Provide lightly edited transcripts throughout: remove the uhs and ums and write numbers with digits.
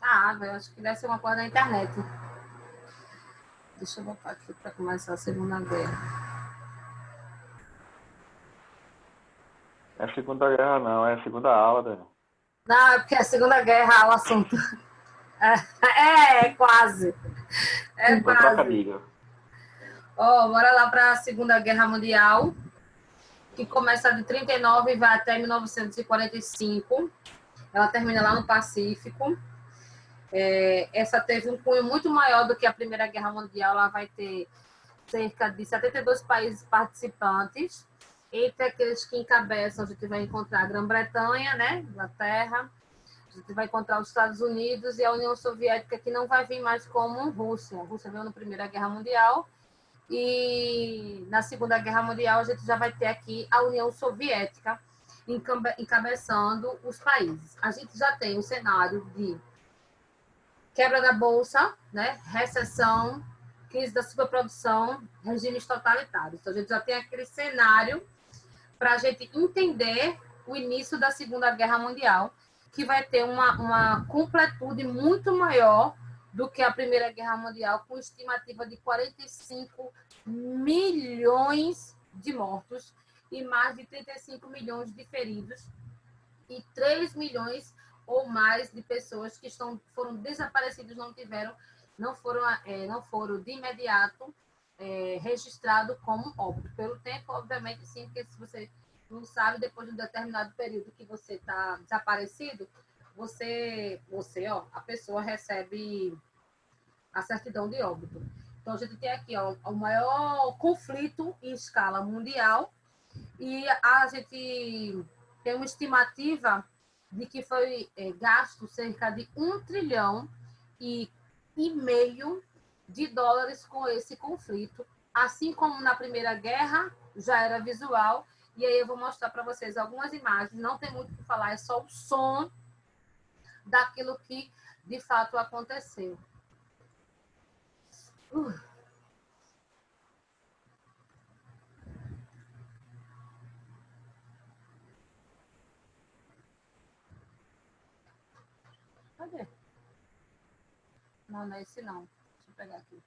Ah, velho, acho que deve ser uma coisa da internet. Deixa eu botar aqui para começar a Segunda Guerra. É a Segunda Guerra, não, é a Segunda Aula, Daniel. Não, é porque a Segunda Guerra é o assunto. É quase. É Foi quase. trocadilho. Ó, bora lá para a Segunda Guerra Mundial, que começa de 39 e vai até 1945. Ela termina lá no Pacífico. Essa teve um cunho muito maior do que a Primeira Guerra Mundial. Ela vai ter cerca de 72 países participantes. Entre aqueles que encabeçam, a gente vai encontrar a Grã-Bretanha, né? Inglaterra. A gente vai encontrar os Estados Unidos e a União Soviética, que não vai vir mais como Rússia. A Rússia veio na Primeira Guerra Mundial. E na Segunda Guerra Mundial, a gente já vai ter aqui a União Soviética encabeçando os países. A gente já tem o cenário de quebra da bolsa, né? Recessão, crise da superprodução, regimes totalitários. Então, a gente já tem aquele cenário para a gente entender o início da Segunda Guerra Mundial, que vai ter uma completude muito maior do que a Primeira Guerra Mundial, com estimativa de 45 milhões de mortos e mais de 35 milhões de feridos e 3 milhões ou mais de pessoas que foram desaparecidas, não foram de imediato registrado como óbito. Pelo tempo, obviamente, sim, porque se você não sabe, depois de um determinado período que você está desaparecido, a pessoa recebe a certidão de óbito. Então, a gente tem aqui o maior conflito em escala mundial e a gente tem uma estimativa de que foi gasto cerca de 1,5 trilhão de dólares com esse conflito, assim como na Primeira Guerra já era visual, e aí eu vou mostrar para vocês algumas imagens, não tem muito o que falar, é só o som daquilo que de fato aconteceu. Cadê? Não, não é esse não. Deixa eu pegar aqui.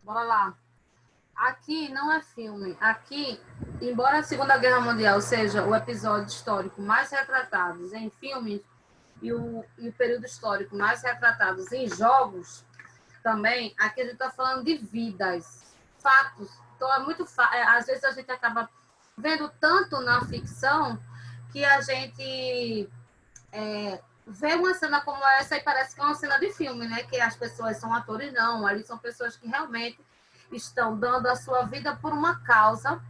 Bora lá. Aqui não é filme. Aqui, embora a Segunda Guerra Mundial seja o episódio histórico mais retratado em filmes e o período histórico mais retratados em jogos, também, aqui a gente está falando de vidas, fatos. Então, às vezes a gente acaba vendo tanto na ficção que a gente vê uma cena como essa e parece que é uma cena de filme, né? Que as pessoas são atores, não. Ali são pessoas que realmente estão dando a sua vida por uma causa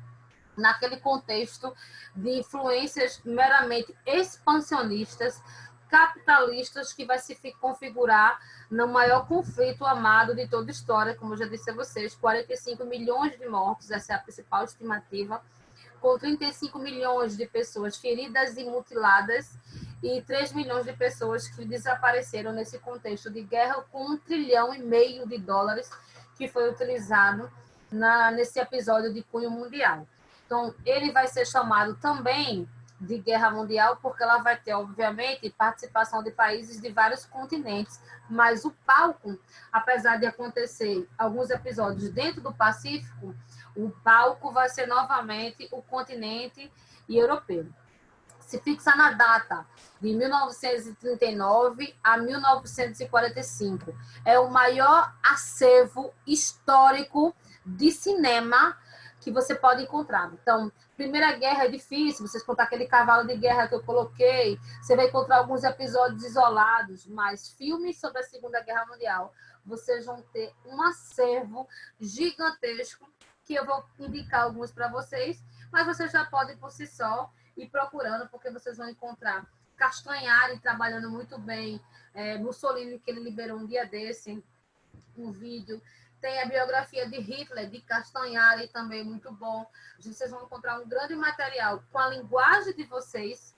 naquele contexto de influências meramente expansionistas, capitalistas, que vai se configurar no maior conflito amado de toda a história, como eu já disse a vocês, 45 milhões de mortos, essa é a principal estimativa, com 35 milhões de pessoas feridas e mutiladas e 3 milhões de pessoas que desapareceram nesse contexto de guerra, com 1,5 trilhão de dólares que foi utilizado nesse episódio de cunho mundial. Então, ele vai ser chamado também de Guerra Mundial, porque ela vai ter, obviamente, participação de países de vários continentes, mas o palco, apesar de acontecer alguns episódios dentro do Pacífico, o palco vai ser novamente o continente europeu. Se fixa na data de 1939 a 1945. É o maior acervo histórico de cinema que você pode encontrar. Então, Primeira Guerra é difícil, vocês contar aquele cavalo de guerra que eu coloquei, você vai encontrar alguns episódios isolados, mas filmes sobre a Segunda Guerra Mundial, vocês vão ter um acervo gigantesco, que eu vou indicar alguns para vocês, mas vocês já podem por si só ir procurando, porque vocês vão encontrar Castanhari trabalhando muito bem, Mussolini, que ele liberou um dia desse, um vídeo. Tem a biografia de Hitler, de Castanhari, também muito bom. Vocês vão encontrar um grande material com a linguagem de vocês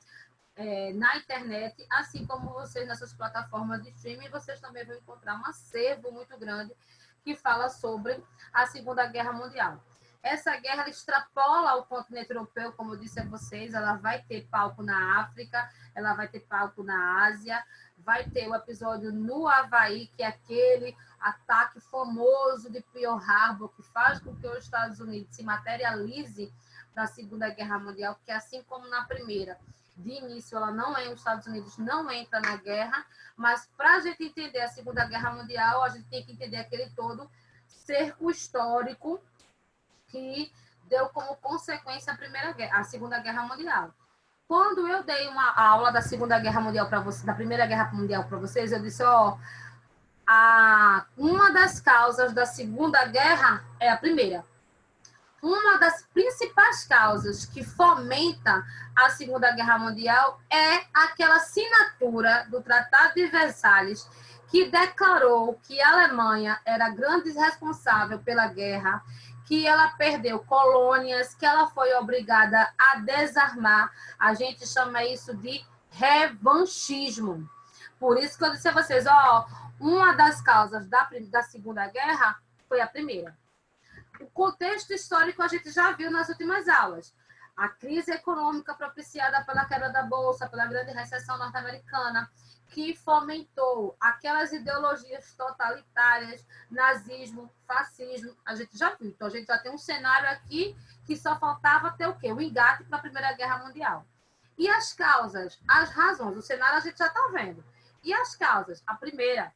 na internet, assim como vocês nessas plataformas de streaming, vocês também vão encontrar um acervo muito grande que fala sobre a Segunda Guerra Mundial. Essa guerra extrapola o continente europeu, como eu disse a vocês, ela vai ter palco na África, ela vai ter palco na Ásia, vai ter o episódio no Havaí, que é aquele ataque famoso de Pearl Harbor, que faz com que os Estados Unidos se materialize na Segunda Guerra Mundial, porque assim como na Primeira, de início ela não é, os Estados Unidos não entra na guerra, mas para a gente entender a Segunda Guerra Mundial, a gente tem que entender aquele todo cerco histórico que deu como consequência a Segunda Guerra Mundial. Quando eu dei uma aula da Segunda Guerra Mundial para vocês, da Primeira Guerra Mundial para vocês, eu disse, uma das causas da Segunda Guerra é a Primeira. Uma das principais causas que fomenta a Segunda Guerra Mundial é aquela assinatura do Tratado de Versalhes, que declarou que a Alemanha era grande responsável pela guerra, que ela perdeu colônias, que ela foi obrigada a desarmar. A gente chama isso de revanchismo. Por isso que eu disse a vocês, uma das causas da Segunda Guerra foi a Primeira. O contexto histórico a gente já viu nas últimas aulas. A crise econômica propiciada pela queda da Bolsa, pela grande recessão norte-americana, que fomentou aquelas ideologias totalitárias, nazismo, fascismo, a gente já viu. Então, a gente já tem um cenário aqui que só faltava ter o quê? O engate para a Primeira Guerra Mundial. E as causas, as razões, o cenário a gente já está vendo. E as causas? A primeira,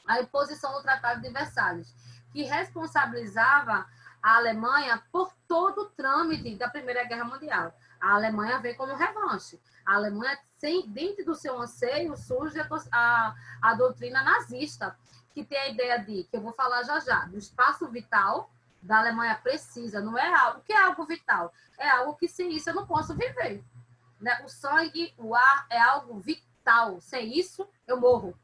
a imposição do Tratado de Versalhes, que responsabilizava a Alemanha por todo o trâmite da Primeira Guerra Mundial. A Alemanha vem como revanche. A Alemanha, dentro do seu anseio, surge a doutrina nazista, que tem a ideia de, que eu vou falar já, do espaço vital da Alemanha precisa. Não é algo que é algo vital, é algo que sem isso eu não posso viver. Né? O sangue, o ar é algo vital. Sem isso, eu morro.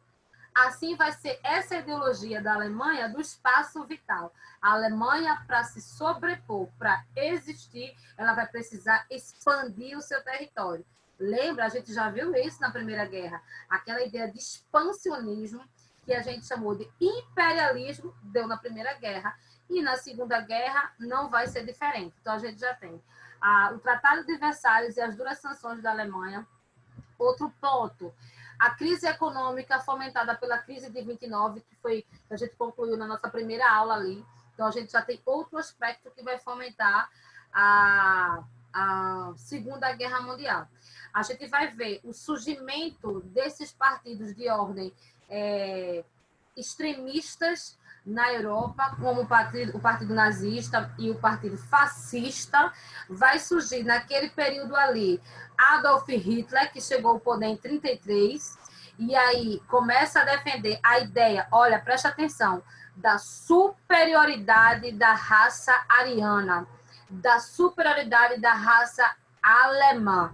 Assim vai ser essa ideologia da Alemanha do espaço vital. A Alemanha, para se sobrepor, para existir, ela vai precisar expandir o seu território. Lembra, a gente já viu isso na Primeira Guerra. Aquela ideia de expansionismo, que a gente chamou de imperialismo, deu na Primeira Guerra. E na Segunda Guerra não vai ser diferente. Então, a gente já tem o Tratado de Versalhes e as duras sanções da Alemanha. Outro ponto, a crise econômica fomentada pela crise de 29, que a gente concluiu na nossa primeira aula ali. Então, a gente já tem outro aspecto que vai fomentar a Segunda Guerra Mundial. A gente vai ver o surgimento desses partidos de ordem extremistas na Europa, como o partido nazista e o partido fascista. Vai surgir naquele período ali Adolf Hitler, que chegou ao poder em 1933, e aí começa a defender a ideia, olha, presta atenção, da superioridade da raça ariana, da superioridade da raça alemã.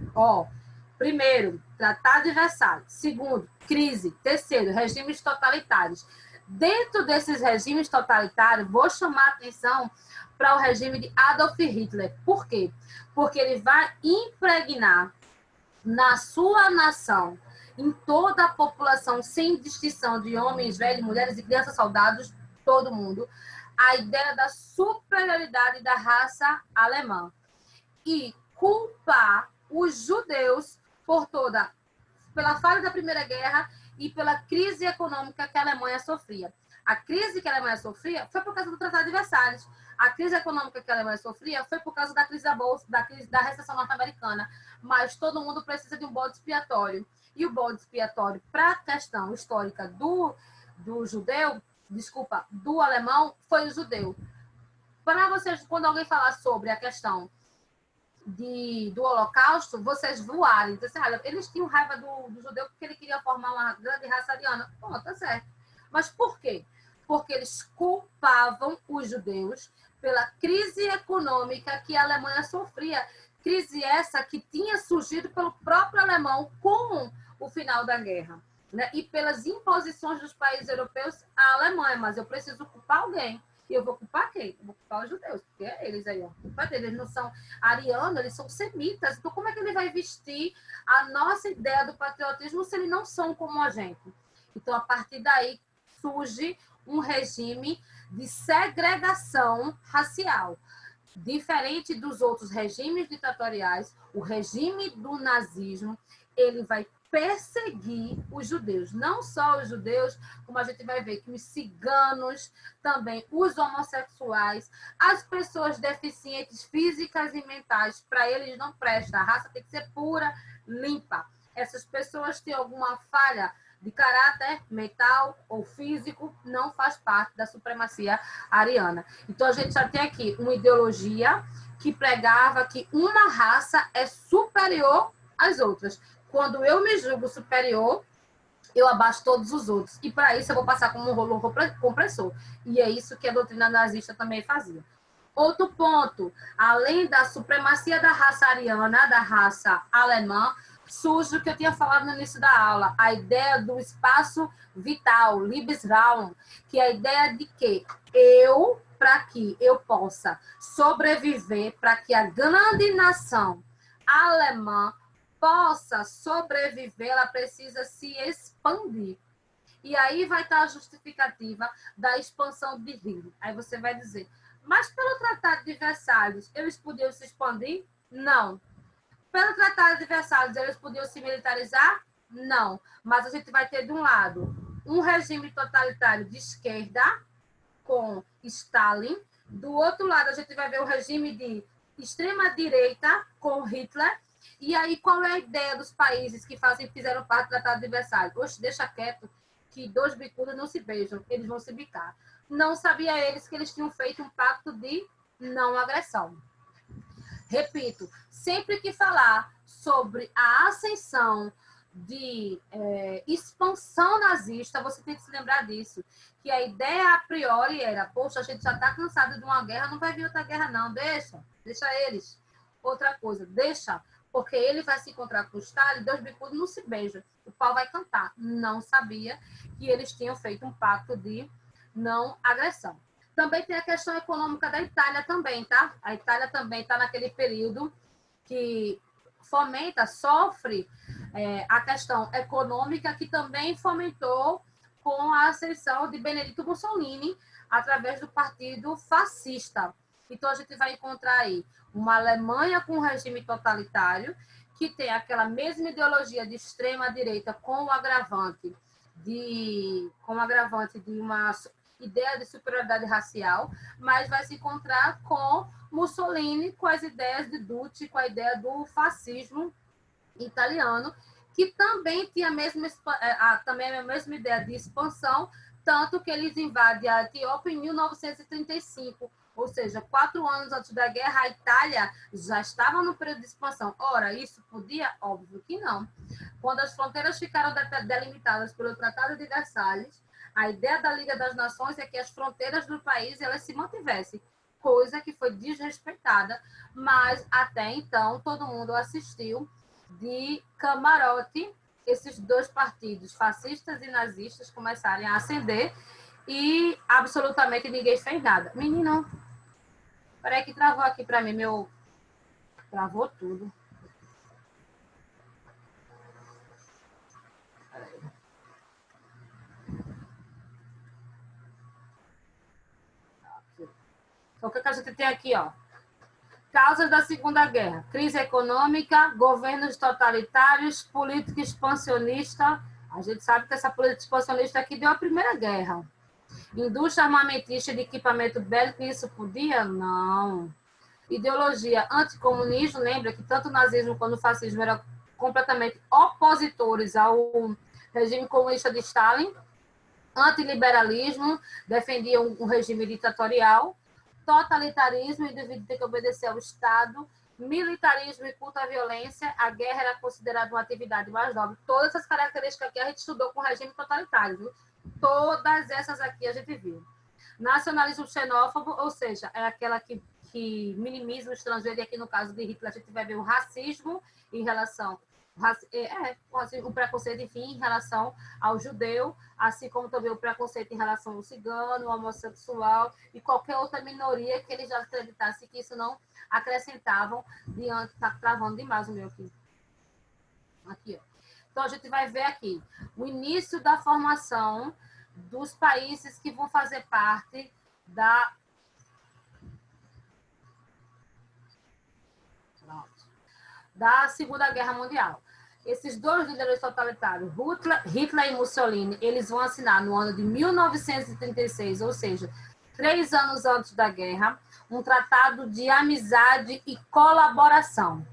Primeiro, Tratado de Versalhes. Segundo, crise. Terceiro, regimes totalitários. Dentro desses regimes totalitários, vou chamar a atenção para o regime de Adolf Hitler. Por quê? Porque ele vai impregnar na sua nação, em toda a população, sem distinção de homens, velhos, mulheres e crianças, soldados, todo mundo, a ideia da superioridade da raça alemã. E culpar os judeus pela falha da Primeira Guerra e pela crise econômica que a Alemanha sofria. A crise que a Alemanha sofria foi por causa do Tratado de Versalhes. A crise econômica que a Alemanha sofria foi por causa da crise da Bolsa, da crise da recessão norte-americana. Mas todo mundo precisa de um bode expiatório. E o bode expiatório para a questão histórica do alemão, foi o judeu. Para vocês, quando alguém falar sobre a questão do Holocausto, vocês voarem. Então, assim, eles tinham raiva do judeu porque ele queria formar uma grande raça ariana. Bom, tá certo. Mas por quê? Porque eles culpavam os judeus pela crise econômica que a Alemanha sofria. Crise essa que tinha surgido pelo próprio alemão com o final da guerra, né? E pelas imposições dos países europeus à Alemanha. Mas eu preciso culpar alguém. E eu vou culpar quem? Eu vou culpar os judeus, porque é eles aí, ó. Eles não são arianos, eles são semitas. Então, como é que ele vai vestir a nossa ideia do patriotismo se eles não são como a gente? Então, a partir daí, surge um regime de segregação racial. Diferente dos outros regimes ditatoriais, o regime do nazismo, ele vai perseguir os judeus. Não só os judeus, como a gente vai ver que os ciganos, também os homossexuais, as pessoas deficientes físicas e mentais, para eles não presta. A raça tem que ser pura, limpa. Essas pessoas têm alguma falha de caráter mental ou físico, não faz parte da supremacia ariana. Então, a gente já tem aqui uma ideologia que pregava que uma raça é superior às outras. Quando eu me julgo superior, eu abaixo todos os outros. E, para isso, eu vou passar como um rolo compressor. E é isso que a doutrina nazista também fazia. Outro ponto, além da supremacia da raça ariana, da raça alemã, surge o que eu tinha falado no início da aula, a ideia do espaço vital, Lebensraum, que é a ideia de que para que eu possa sobreviver, para que a grande nação alemã possa sobreviver, ela precisa se expandir. E aí vai estar a justificativa da expansão de Hitler. Aí você vai dizer, mas pelo Tratado de Versalhes, eles podiam se expandir? Não. Pelo Tratado de Versalhes, eles podiam se militarizar? Não. Mas a gente vai ter, de um lado, um regime totalitário de esquerda, com Stalin. Do outro lado, a gente vai ver o regime de extrema-direita, com Hitler. E aí, qual é a ideia dos países que fizeram parte do Tratado de Versalhes? Oxe, deixa quieto, que dois bicudos não se beijam, eles vão se bicar. Não sabia eles que eles tinham feito um pacto de não agressão. Repito, sempre que falar sobre a ascensão de expansão nazista, você tem que se lembrar disso. Que a ideia a priori era, poxa, a gente já está cansado de uma guerra, não vai vir outra guerra não, deixa eles. Outra coisa, deixa, porque ele vai se encontrar com o Stalin, dois bicudos não se beijam, o pau vai cantar. Não sabia que eles tinham feito um pacto de não agressão. Também tem a questão econômica da Itália também, tá? A Itália também está naquele período que sofre a questão econômica, que também fomentou com a ascensão de Benedito Mussolini através do partido fascista. Então, a gente vai encontrar aí uma Alemanha com um regime totalitário, que tem aquela mesma ideologia de extrema-direita com o agravante de uma ideia de superioridade racial, mas vai se encontrar com Mussolini, com as ideias de Duce, com a ideia do fascismo italiano, que também tinha também a mesma ideia de expansão, tanto que eles invadem a Etiópia em 1935, ou seja, 4 anos antes da guerra, a Itália já estava no período de expansão. Ora, isso podia? Óbvio que não. Quando as fronteiras ficaram delimitadas pelo Tratado de Versalhes, a ideia da Liga das Nações é que as fronteiras do país elas se mantivessem, coisa que foi desrespeitada, mas até então todo mundo assistiu de camarote esses dois partidos, fascistas e nazistas, começarem a ascender e absolutamente ninguém fez nada. Menino, peraí que travou aqui para mim, travou tudo. Então, o que a gente tem aqui, ó? Causas da Segunda Guerra: crise econômica, governos totalitários, política expansionista. A gente sabe que essa política expansionista aqui deu a Primeira Guerra. Indústria armamentista de equipamento bélico, isso podia? Não. Ideologia anticomunismo, lembra que tanto o nazismo quanto o fascismo eram completamente opositores ao regime comunista de Stalin. Antiliberalismo, defendiam um regime ditatorial. Totalitarismo, o indivíduo tem que obedecer ao Estado. Militarismo e culto à violência, a guerra era considerada uma atividade mais nobre. Todas essas características aqui a gente estudou com o regime totalitário, viu? Todas essas aqui a gente viu. Nacionalismo xenófobo, ou seja, é aquela que minimiza o estrangeiro, e aqui no caso de Hitler a gente vai ver o racismo em relação o preconceito, enfim, em relação ao judeu, assim como também o preconceito em relação ao cigano, ao homossexual e qualquer outra minoria que eles já acreditassem que isso não acrescentavam diante. Está travando demais o meu aqui. Aqui, ó. Então, a gente vai ver aqui o início da formação dos países que vão fazer parte da Segunda Guerra Mundial. Esses dois líderes totalitários, Hitler e Mussolini, eles vão assinar no ano de 1936, ou seja, 3 anos antes da guerra, um tratado de amizade e colaboração.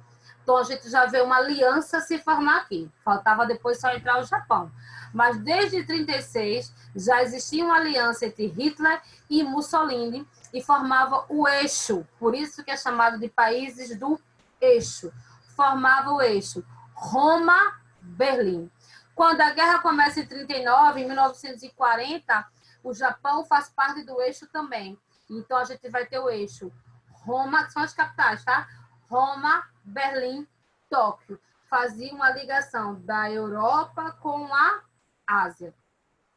Então, a gente já vê uma aliança se formar aqui. Faltava depois só entrar o Japão. Mas desde 1936, já existia uma aliança entre Hitler e Mussolini e formava o eixo. Por isso que é chamado de países do eixo. Formava o eixo Roma-Berlim. Quando a guerra começa em 1939, em 1940, o Japão faz parte do eixo também. Então, a gente vai ter o eixo Roma, que são as capitais, tá? Roma, Berlim, Tóquio. Fazia uma ligação da Europa com a Ásia.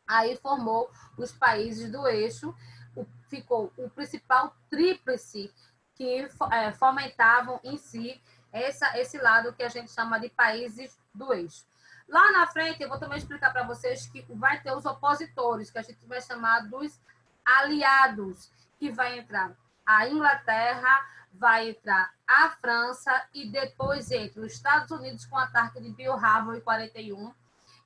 Aí formou os países do eixo, ficou o principal tríplice que fomentavam em si esse lado que a gente chama de países do eixo. Lá na frente, eu vou também explicar para vocês que vai ter os opositores, que a gente vai chamar dos aliados, que vai entrar a Inglaterra, vai entrar a França e depois entra os Estados Unidos com o ataque de Pearl Harbor em 1941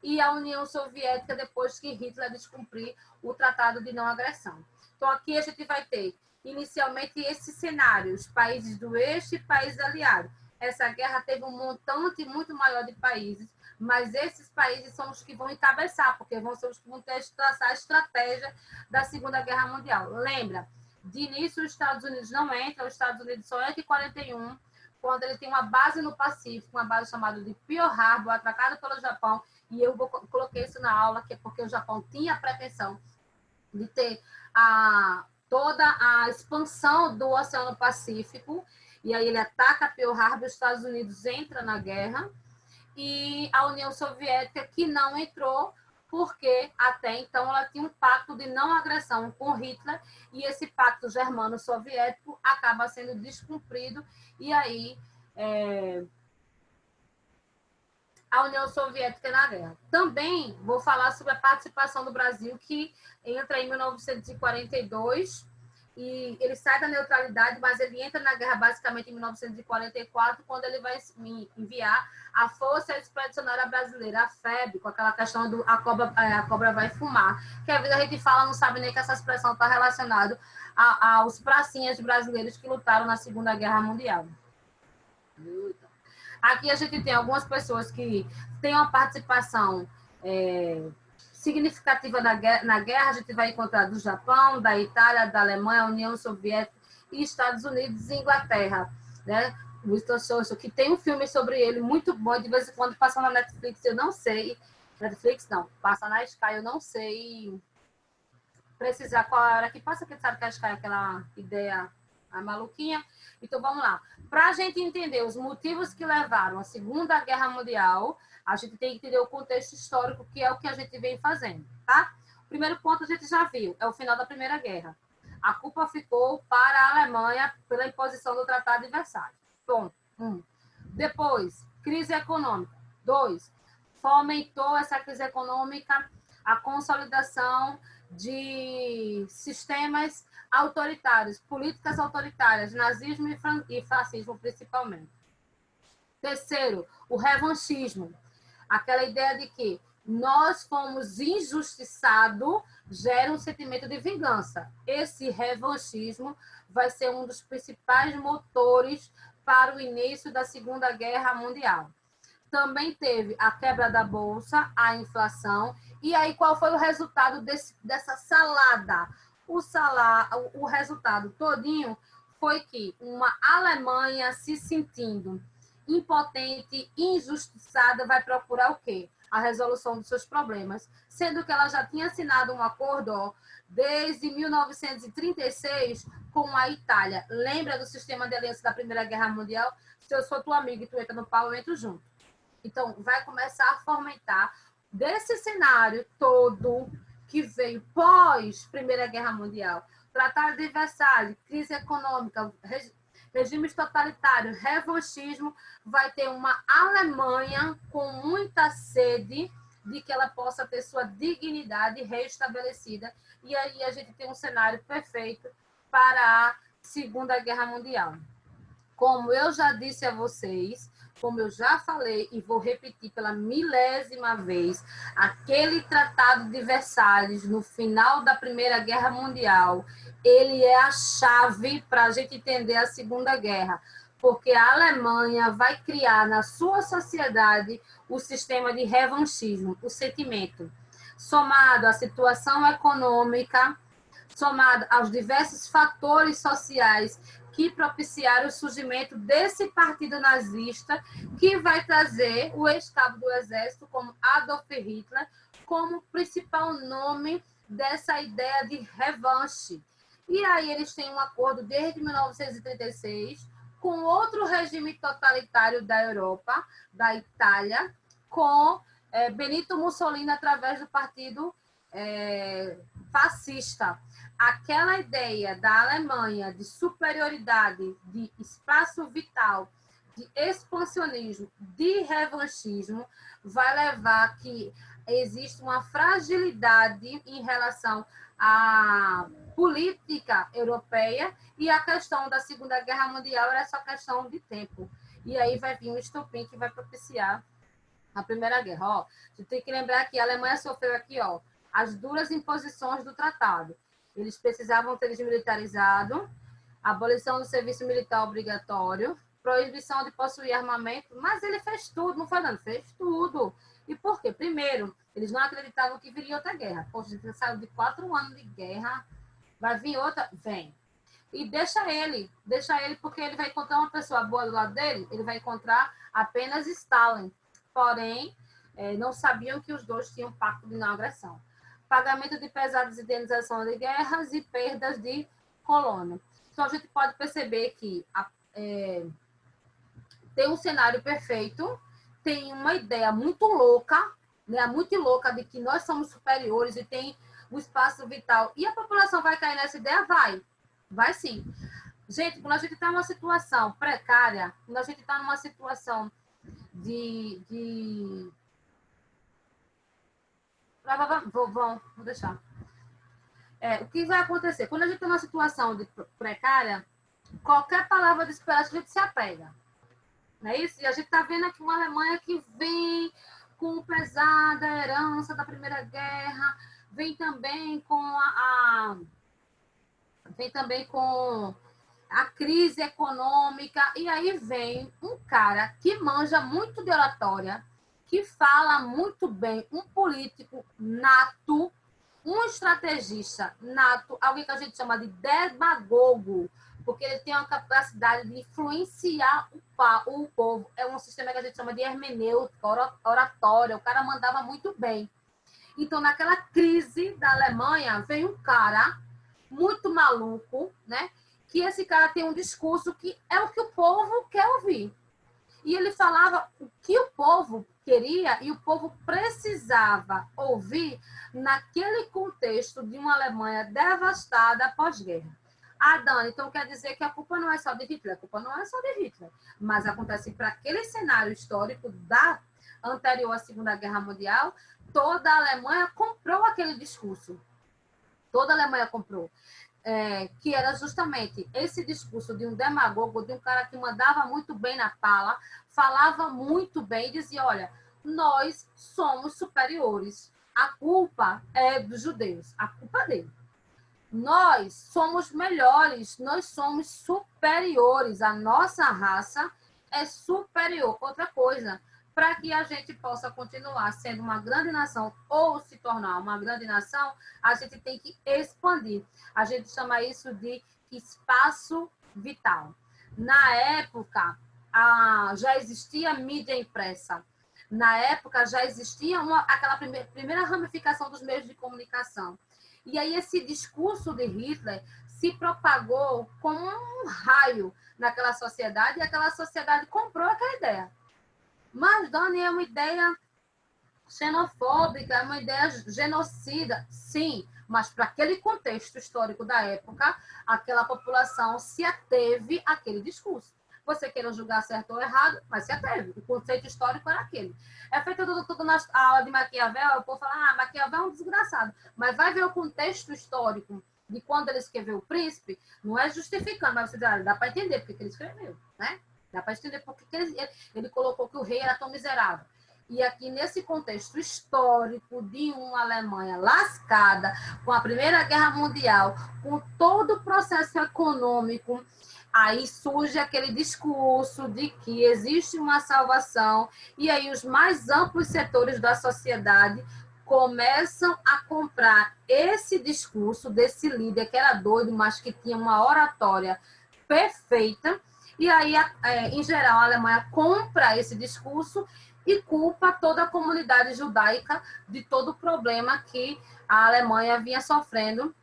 e a União Soviética depois que Hitler descumprir o Tratado de Não Agressão. Então, aqui a gente vai ter inicialmente esses cenários, países do eixo e países aliados. Essa guerra teve um montante muito maior de países, mas esses países são os que vão encabeçar, porque vão ser os que vão ter que traçar a estratégia da Segunda Guerra Mundial. Lembra, de início os Estados Unidos não entram, os Estados Unidos só entram em 1941, quando ele tem uma base no Pacífico, uma base chamada de Pearl Harbor, atacada pelo Japão, e eu coloquei isso na aula, que é porque o Japão tinha a pretensão de ter toda a expansão do Oceano Pacífico, e aí ele ataca Pearl Harbor, os Estados Unidos entra na guerra, e a União Soviética que não entrou, porque até então ela tinha um pacto de não agressão com Hitler, e esse pacto germano-soviético acaba sendo descumprido, e aí a União Soviética na guerra. Também vou falar sobre a participação do Brasil, que entra em 1942, e ele sai da neutralidade, mas ele entra na guerra basicamente em 1944, quando ele vai enviar a Força Expedicionária Brasileira, a FEB, com aquela questão do a cobra vai fumar, que às vezes a gente fala, não sabe nem que essa expressão está relacionada aos pracinhas brasileiros que lutaram na Segunda Guerra Mundial. Aqui a gente tem algumas pessoas que têm uma participação significativa na guerra. A gente vai encontrar do Japão, da Itália, da Alemanha, União Soviética, e Estados Unidos e Inglaterra, né? Winston Churchill, que tem um filme sobre ele muito bom, de vez em quando passa na Netflix, eu não sei. Netflix não, passa na Sky, eu não sei precisar qual hora que passa, que sabe que a Sky é aquela ideia a maluquinha. Então vamos lá. Para a gente entender os motivos que levaram à Segunda Guerra Mundial, a gente tem que entender o contexto histórico, que é o que a gente vem fazendo, tá? O primeiro ponto a gente já viu, é o final da Primeira Guerra. A culpa ficou para a Alemanha pela imposição do Tratado de Versalhes. Ponto 1. Depois, crise econômica. 2. Fomentou essa crise econômica a consolidação de sistemas autoritários, políticas autoritárias, nazismo e fascismo principalmente. Terceiro, o revanchismo. Aquela ideia de que nós fomos injustiçados gera um sentimento de vingança. Esse revanchismo vai ser um dos principais motores para o início da Segunda Guerra Mundial. Também teve a quebra da bolsa, a inflação. E aí, qual foi o resultado dessa salada? O resultado todinho foi que uma Alemanha se sentindo impotente, injustiçada, vai procurar o quê? A resolução dos seus problemas, sendo que ela já tinha assinado um acordo desde 1936 com a Itália. Lembra do sistema de aliança da Primeira Guerra Mundial? Se eu sou tua amiga e tu entra no pau, eu entro junto. Então, vai começar a fomentar desse cenário todo que veio pós Primeira Guerra Mundial, Tratado de Versalhes, crise econômica, regimes totalitários, revanchismo, vai ter uma Alemanha com muita sede de que ela possa ter sua dignidade restabelecida. E aí a gente tem um cenário perfeito para a Segunda Guerra Mundial. Como eu já disse a vocês, como eu já falei e vou repetir pela milésima vez, aquele Tratado de Versalhes, no final da Primeira Guerra Mundial, ele é a chave para a gente entender a Segunda Guerra, porque a Alemanha vai criar na sua sociedade o sistema de revanchismo, o sentimento, somado à situação econômica, somado aos diversos fatores sociais que propiciaram o surgimento desse partido nazista, que vai trazer o ex-cabo do Exército, como Adolf Hitler, como principal nome dessa ideia de revanche. E aí eles têm um acordo desde 1936 com outro regime totalitário da Europa, da Itália, com Benito Mussolini através do partido fascista. Aquela ideia da Alemanha de superioridade, de espaço vital, de expansionismo, de revanchismo, vai levar que existe uma fragilidade em relação à política europeia, e a questão da Segunda Guerra Mundial era só questão de tempo. E aí vai vir um estopim que vai propiciar a Primeira Guerra. Ó, você tem que lembrar que a Alemanha sofreu aqui, ó, as duras imposições do tratado. Eles precisavam ter desmilitarizado, abolição do serviço militar obrigatório, proibição de possuir armamento, mas ele fez tudo, não foi não? Fez tudo. E por quê? Primeiro, eles não acreditavam que viria outra guerra. Poxa, ele saiu de 4 anos de guerra, vai vir outra? Vem. E deixa ele porque ele vai encontrar uma pessoa boa do lado dele, ele vai encontrar apenas Stalin. Porém, não sabiam que os dois tinham pacto de não agressão. Pagamento de pesadas indenizações de guerras e perdas de colônia. Então, a gente pode perceber que tem um cenário perfeito, tem uma ideia muito louca, né, muito louca de que nós somos superiores e tem o espaço vital. E a população vai cair nessa ideia? Vai sim. Gente, quando a gente está numa situação precária, quando a gente está numa situação vou deixar. o que vai acontecer? Quando a gente tem uma situação precária, qualquer palavra de esperança a gente se apega. Não é isso? E a gente está vendo aqui uma Alemanha que vem com o pesar da herança da Primeira Guerra, vem também com vem também com a crise econômica, e aí vem um cara que manja muito de oratória, que fala muito bem, um político nato, um estrategista nato, alguém que a gente chama de demagogo, porque ele tem uma capacidade de influenciar o povo. É um sistema que a gente chama de hermenêutica, oratória. O cara mandava muito bem. Então, naquela crise da Alemanha, vem um cara muito maluco, né? Que esse cara tem um discurso que é o que o povo quer ouvir. E ele falava o que o povo queria e o povo precisava ouvir naquele contexto de uma Alemanha devastada pós-guerra. Ah, Dani, então quer dizer que a culpa não é só de Hitler? A culpa não é só de Hitler. Mas acontece para aquele cenário histórico da anterior à Segunda Guerra Mundial, toda a Alemanha comprou aquele discurso. Toda a Alemanha comprou. Que era justamente esse discurso de um demagogo, de um cara que mandava muito bem na fala, falava muito bem e dizia, olha, nós somos superiores. A culpa é dos judeus, a culpa é dele. Nós somos melhores, nós somos superiores, a nossa raça é superior. Outra coisa, para que a gente possa continuar sendo uma grande nação ou se tornar uma grande nação, a gente tem que expandir. A gente chama isso de espaço vital. Na época, já existia mídia impressa. Na época, já existia aquela primeira ramificação dos meios de comunicação. E aí esse discurso de Hitler se propagou como um raio naquela sociedade e aquela sociedade comprou aquela ideia. Mas, Dani, é uma ideia xenofóbica, é uma ideia genocida. Sim, mas para aquele contexto histórico da época, aquela população se ateve àquele discurso. Você queira julgar certo ou errado, mas se ateve. O conceito histórico era aquele. É feito tudo na aula de Maquiavel, o povo fala, Maquiavel é um desgraçado. Mas vai ver o contexto histórico de quando ele escreveu O Príncipe, não é justificando, mas você dá para entender porque ele escreveu, né? Dá para entender porque ele colocou que o rei era tão miserável. E aqui, nesse contexto histórico de uma Alemanha lascada, com a Primeira Guerra Mundial, com todo o processo econômico, aí surge aquele discurso de que existe uma salvação, e aí os mais amplos setores da sociedade começam a comprar esse discurso desse líder que era doido, mas que tinha uma oratória perfeita, e aí, em geral, a Alemanha compra esse discurso e culpa toda a comunidade judaica de todo o problema que a Alemanha vinha sofrendo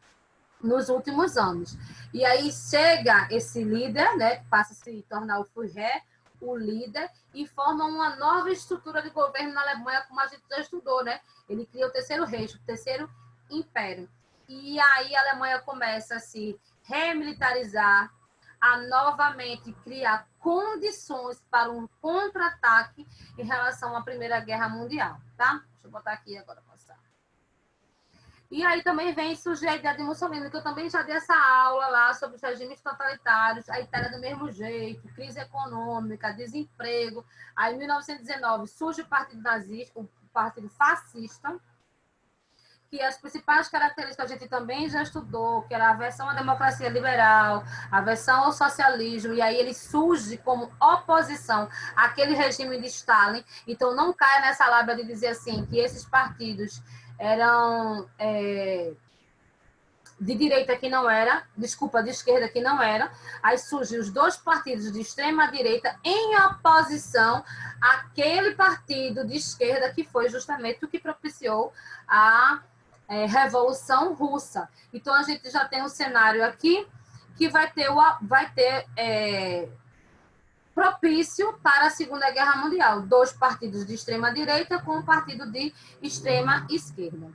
nos últimos anos. E aí chega esse líder, né, passa a se tornar o Führer, o líder, e forma uma nova estrutura de governo na Alemanha, como a gente já estudou, né? Ele cria o Terceiro Reich, o Terceiro Império. E aí a Alemanha começa a se remilitarizar, a novamente criar condições para um contra-ataque em relação à Primeira Guerra Mundial, tá? Deixa eu botar aqui agora para mostrar. E aí também vem surgir a ideia de Mussolini, que eu também já dei essa aula lá sobre os regimes totalitários, a Itália do mesmo jeito, crise econômica, desemprego. Aí em 1919 surge o Partido Nazista, o Partido Fascista, que as principais características a gente também já estudou, que era a aversão à democracia liberal, a aversão ao socialismo, e aí ele surge como oposição àquele regime de Stalin. Então não cai nessa lábia de dizer assim, que esses partidos eram de direita que não era, desculpa, de esquerda que não era, aí surgem os dois partidos de extrema direita em oposição àquele partido de esquerda que foi justamente o que propiciou a Revolução Russa. Então a gente já tem um cenário aqui que vai ter propício para a Segunda Guerra Mundial. Dois partidos de extrema direita com um partido de extrema esquerda.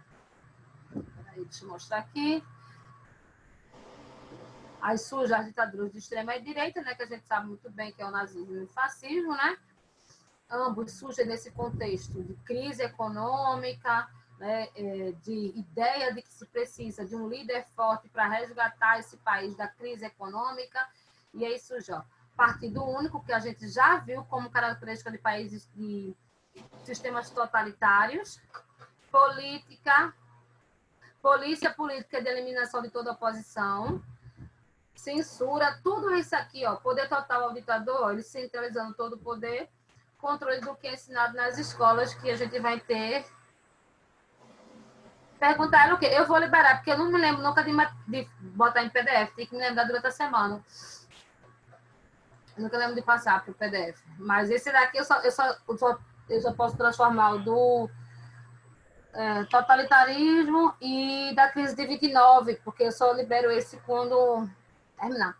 Peraí, deixa eu mostrar aqui. Aí surge as ditaduras de extrema direita, né, que a gente sabe muito bem que é o nazismo e o fascismo, né? Ambos surgem nesse contexto de crise econômica, né, de ideia de que se precisa de um líder forte para resgatar esse país da crise econômica, e aí surgiu partido único, que a gente já viu como característica de países de sistemas totalitários, polícia política de eliminação de toda oposição, censura, tudo isso aqui, ó, poder total ao ditador, ele centralizando todo o poder, controle do que é ensinado nas escolas, que a gente vai ter. Perguntaram o quê? Eu vou liberar, porque eu não me lembro nunca de botar em PDF, tem que me lembrar durante a semana. Eu nunca lembro de passar para o PDF. Mas esse daqui eu só posso transformar o do totalitarismo e da crise de 29, porque eu só libero esse quando terminar.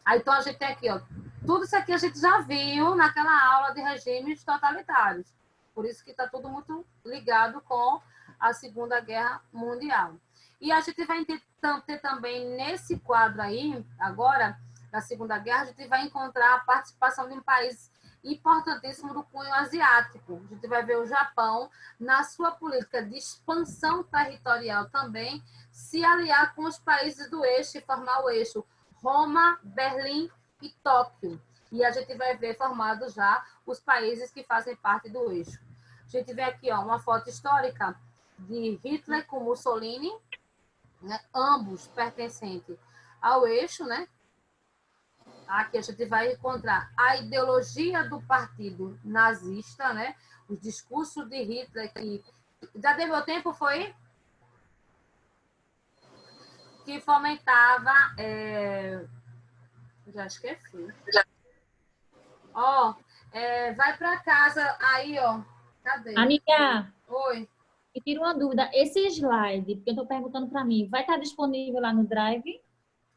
Aí, então, a gente tem aqui, ó, tudo isso aqui a gente já viu naquela aula de regimes totalitários. Por isso que está tudo muito ligado com a Segunda Guerra Mundial. E a gente vai ter também nesse quadro aí, agora, da Segunda Guerra, a gente vai encontrar a participação de um país importantíssimo do cunho asiático. A gente vai ver o Japão, na sua política de expansão territorial também, se aliar com os países do eixo e formar o eixo Roma, Berlim e Tóquio. E a gente vai ver formados já os países que fazem parte do eixo. A gente vê aqui, ó, uma foto histórica de Hitler com Mussolini, né, ambos pertencentes ao eixo, né? Aqui a gente vai encontrar a ideologia do partido nazista, né? Os discursos de Hitler que já deu meu tempo, foi que fomentava já esqueci. Ó, vai para casa aí, ó. Cadê? Amiga, Oi. me tira uma dúvida. Esse slide, porque eu estou perguntando para mim, vai estar disponível lá no Drive?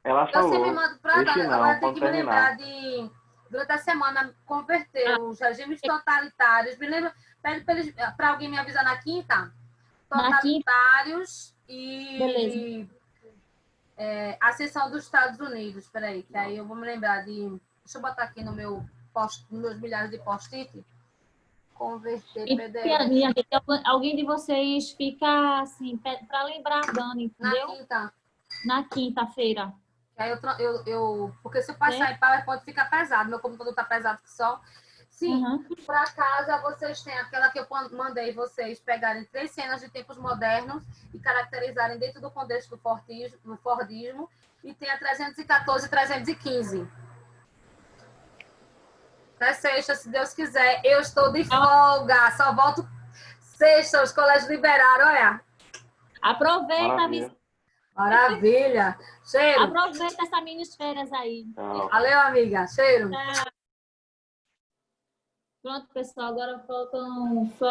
Ela Eu sempre falou, mando para esse não, agora tem quando que me lembrar terminar. de, durante a semana, converter os regimes totalitários. Me lembra, pede para alguém me avisar na quinta? Na quinta? Totalitários Beleza. e a seção dos Estados Unidos. Espera aí, que aí eu vou me lembrar de... Deixa eu botar aqui no meu nos meus milhares de post-it. Converter E PDF. minha gente, alguém de vocês fica assim, para lembrar a Dani, Na entendeu? quinta. Na quinta-feira. Aí porque se eu passar em PowerPoint fica pesado, meu computador tá pesado que só. Sim, para casa vocês têm aquela que eu mandei vocês pegarem 3 cenas de tempos modernos e caracterizarem dentro do contexto do Fordismo, e tem a 314 e 315. Até sexta, se Deus quiser. Eu estou de folga, só volto sexta, os colégios liberaram, olha. Aproveita, Maravilha. Maravilha. Cheiro. Aproveita essa mini férias aí. Valeu, amiga. Cheiro. Pronto, pessoal, agora faltam só